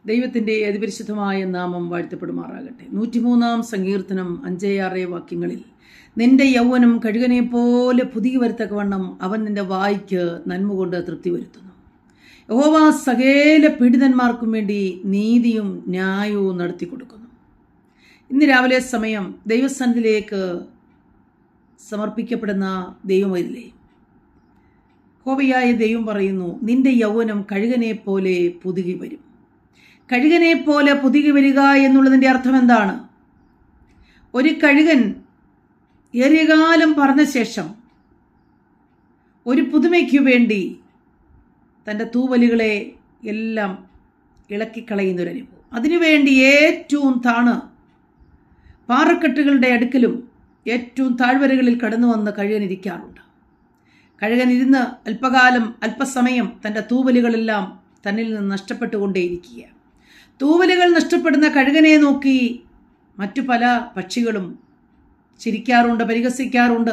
ദൈവത്തിൻ്റെ അതിപരിശുദ്ധമായ നാമം വാഴ്ത്തപ്പെടുമാറാകട്ടെ. 103-ാം സങ്കീർത്തനം 5-6 വാക്യങ്ങളിൽ, നിന്റെ യൗവനം കഴുകനെ പോലെ പുതിയ വരത്തക്കവണ്ണം അവൻ നിന്റെ വായ്ക്ക് നന്മ കൊണ്ട് തൃപ്തി വരുത്തുന്നു. യഹോവ സകല പീഡിതന്മാർക്കും വേണ്ടി നീതിയും ന്യായവും നടത്തി കൊടുക്കുന്നു. ഇന്ന് രാവിലെ സമയം ദൈവസന്നിധിയിലേക്ക് സമർപ്പിക്കപ്പെടുന്ന ദൈവമരില്ലേ, യഹോവയായ ദൈവം പറയുന്നു, നിന്റെ യൗവനം കഴുകനെ പോലെ പുതുകി വരും. കഴുകനെ പോലെ പുതുകി വരിക എന്നുള്ളതിൻ്റെ അർത്ഥം എന്താണ്? ഒരു കഴുകൻ ഏറിയ കാലം പറന്ന ശേഷം ഒരു പുതുമയ്ക്കു വേണ്ടി തൻ്റെ തൂവലുകളെ എല്ലാം ഇളക്കിക്കളയുന്നൊരനുഭവം. അതിനുവേണ്ടി ഏറ്റവും പാറക്കെട്ടുകളുടെ അടുക്കലും ഏറ്റവും താഴ്വരകളിൽ കടന്നു വന്ന് കഴുകൻ ഇരിക്കാറുണ്ട്. കഴുകൻ ഇരുന്ന് അല്പസമയം തൻ്റെ തൂവലുകളെല്ലാം തന്നിൽ നിന്ന് നഷ്ടപ്പെട്ടുകൊണ്ടേയിരിക്കുക. തൂവലുകൾ നഷ്ടപ്പെടുന്ന കഴുകനെ നോക്കി മറ്റു പല പക്ഷികളും ചിരിക്കാറുണ്ട്, പരിഹസിക്കാറുണ്ട്.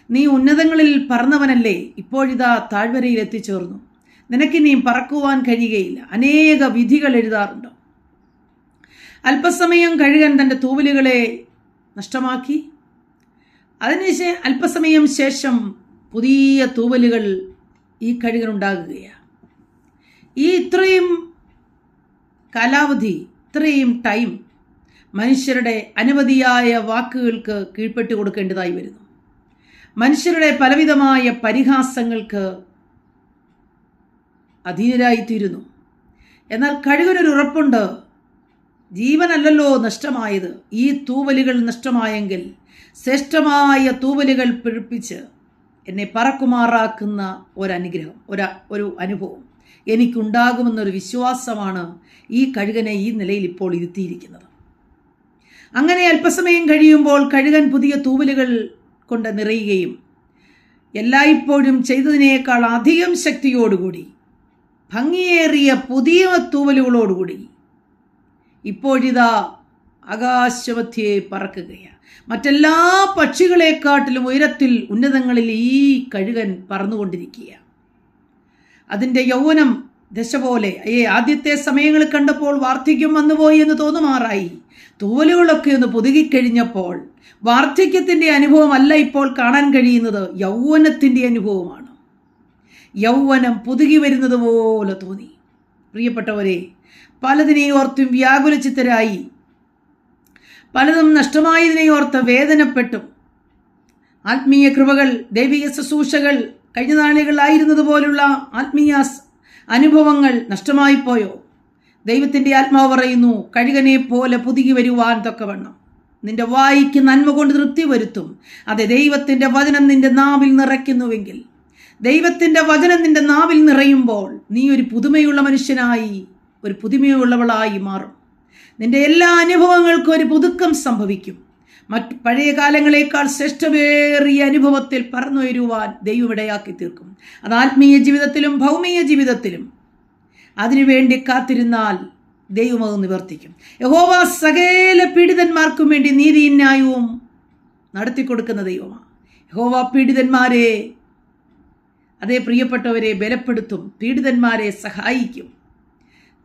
നീ ഉന്നതങ്ങളിൽ പറന്നവനല്ലേ, ഇപ്പോഴിതാ താഴ്വരയിൽ എത്തിച്ചേർന്നു, നിനക്കിനി പറക്കുവാൻ കഴിയുകയില്ല. അനേക വിധികൾ എഴുതാറുണ്ട്. അല്പസമയം കഴുകൻ തൻ്റെ തൂവലുകളെ നഷ്ടമാക്കി, അല്പസമയം ശേഷം പുതിയ തൂവലുകൾ ഈ കഴുകനുണ്ടാകുകയാണ്. ഇത്രയും കാലാവധി, ഇത്രയും ടൈം മനുഷ്യരുടെ അനവധിയായ വാക്കുകൾക്ക് കീഴ്പ്പെട്ട് കൊടുക്കേണ്ടതായി വരുന്നു. മനുഷ്യരുടെ പലവിധമായ പരിഹാസങ്ങൾക്ക് അധീനരായിത്തീരുന്നു. എന്നാൽ കഴുകനൊരു ഉറപ്പുണ്ട്, ജീവനല്ലല്ലോ നഷ്ടമായത്. ഈ തൂവലുകൾ നഷ്ടമായെങ്കിൽ ശ്രേഷ്ഠമായ തൂവലുകൾ പിടിപ്പിച്ച് എന്നെ പറക്കുമാറാക്കുന്ന ഒരു അനുഭവം എനിക്കുണ്ടാകുമെന്നൊരു വിശ്വാസമാണ് ഈ കഴുകനെ ഈ നിലയിൽ ഇപ്പോൾ ഇരുത്തിയിരിക്കുന്നത്. അങ്ങനെ അല്പസമയം കഴിയുമ്പോൾ കഴുകൻ പുതിയ തൂവലുകൾ കൊണ്ട് നിറയുകയും എല്ലായ്പ്പോഴും ചെയ്തതിനേക്കാൾ അധികം ശക്തിയോടുകൂടി ഭംഗിയേറിയ പുതിയ തൂവലുകളോടുകൂടി ഇപ്പോഴിതാ ആകാശമധ്യേ പറക്കുകയാണ്. മറ്റെല്ലാ പക്ഷികളെക്കാട്ടിലും ഉയരത്തിൽ, ഉന്നതങ്ങളിൽ ഈ കഴുകൻ പറന്നുകൊണ്ടിരിക്കുകയാണ്. അതിൻ്റെ യൗവനം ദശ പോലെ ആദ്യത്തെ സമയങ്ങളിൽ കണ്ടപ്പോൾ വാർദ്ധക്യം വന്നുപോയി എന്ന് തോന്നുമാറായി. തൂവലുകളൊക്കെ ഒന്ന് പുതുകിക്കഴിഞ്ഞപ്പോൾ വാർദ്ധക്യത്തിൻ്റെ അനുഭവമല്ല ഇപ്പോൾ കാണാൻ കഴിയുന്നത്, യൗവനത്തിൻ്റെ അനുഭവമാണ്. യൗവനം പുതുകി വരുന്നത് പോലെ തോന്നി. പ്രിയപ്പെട്ടവരെ, പലതിനെ ഓർത്തും വ്യാകുലചിത്തരായി, പലതും നഷ്ടമായതിനെ ഓർത്ത് വേദനപ്പെട്ടും, ആത്മീയ കൃപകൾ, ദൈവിക ശുശ്രൂഷകൾ, കഴിഞ്ഞ നാളുകളായിരുന്നത് പോലുള്ള ആത്മീയ അനുഭവങ്ങൾ നഷ്ടമായിപ്പോയോ? ദൈവത്തിൻ്റെ ആത്മാവ് പറയുന്നു, കഴുകനെ പോലെ പുതുകി വരുവാൻ തക്കവണ്ണം നിന്റെ വായ്ക്ക് നന്മ കൊണ്ട് തൃപ്തി വരുത്തും. അതെ, ദൈവത്തിൻ്റെ വചനം നിന്റെ നാവിൽ നിറയ്ക്കുന്നുവെങ്കിൽ, ദൈവത്തിൻ്റെ വചനം നിന്റെ നാവിൽ നിറയുമ്പോൾ നീ ഒരു പുതുമയുള്ള മനുഷ്യനായി, ഒരു പുതുമയുള്ളവളായി മാറും. നിന്റെ എല്ലാ അനുഭവങ്ങൾക്കും ഒരു പുതുക്കം സംഭവിക്കും. പഴയ കാലങ്ങളേക്കാൾ ശ്രേഷ്ഠമേറിയ അനുഭവത്തിൽ പറന്നുയരുവാൻ ദൈവം ഇടയാക്കി തീർക്കും. അത് ആത്മീയ ജീവിതത്തിലും ഭൗമിക ജീവിതത്തിലും അതിനുവേണ്ടി കാത്തിരുന്നാൽ ദൈവം അത് നിവർത്തിക്കും. യഹോവ സകല പീഡിതന്മാർക്കും വേണ്ടി നീതിയും ന്യായവും നടത്തി കൊടുക്കുന്ന ദൈവമാണ്. യഹോവ പീഡിതന്മാരെ, അതേ പ്രിയപ്പെട്ടവരെ, ബലപ്പെടുത്തും, പീഡിതന്മാരെ സഹായിക്കും.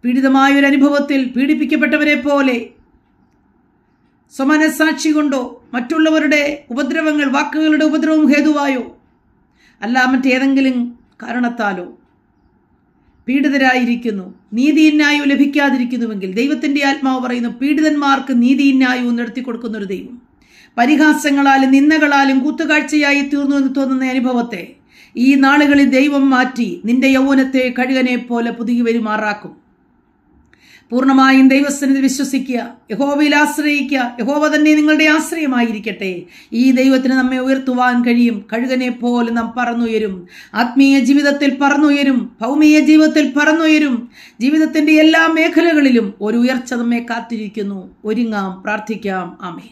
പീഡിതമായൊരു അനുഭവത്തിൽ പീഡിപ്പിക്കപ്പെട്ടവരെ പോലെ സ്വമനസാക്ഷി കൊണ്ടോ മറ്റുള്ളവരുടെ ഉപദ്രവങ്ങൾ, വാക്കുകളുടെ ഉപദ്രവം ഹേതുവായോ അല്ല മറ്റേതെങ്കിലും കാരണത്താലോ പീഡിതരായിരിക്കുന്നു, നീതിയും ന്യായവും ലഭിക്കാതിരിക്കുന്നുവെങ്കിൽ ദൈവത്തിൻ്റെ ആത്മാവ് പറയുന്നു, പീഡിതന്മാർക്ക് നീതിയും ന്യായവും നടത്തി കൊടുക്കുന്ന ഒരു ദൈവം. പരിഹാസങ്ങളാലും നിന്ദകളാലും കൂത്തുകാഴ്ചയായി തീർന്നു എന്ന് തോന്നുന്ന അനുഭവത്തെ ഈ നാളുകളിൽ ദൈവം മാറ്റി നിന്റെ യൗവനത്തെ കഴുകനെ പോലെ പുതുകി വരുമാറാക്കും. പൂർണ്ണമായും ദൈവസന്നിധി വിശ്വസിക്കുക, യഹോവയിൽ ആശ്രയിക്കുക. യഹോവ തന്നെ നിങ്ങളുടെ ആശ്രയമായിരിക്കട്ടെ. ഈ ദൈവത്തിന് നമ്മെ ഉയർത്തുവാൻ കഴിയും. കഴുകനെ പോലെ നാം പറന്നുയരും. ആത്മീയ ജീവിതത്തിൽ പറന്നുയരും, ഭൗമിക ജീവിതത്തിൽ പറന്നുയരും. ജീവിതത്തിൻ്റെ എല്ലാ മേഖലകളിലും ഒരു ഉയർച്ച നമ്മെ കാത്തിരിക്കുന്നു. ഒരുങ്ങാം, പ്രാർത്ഥിക്കാം. ആമേൻ.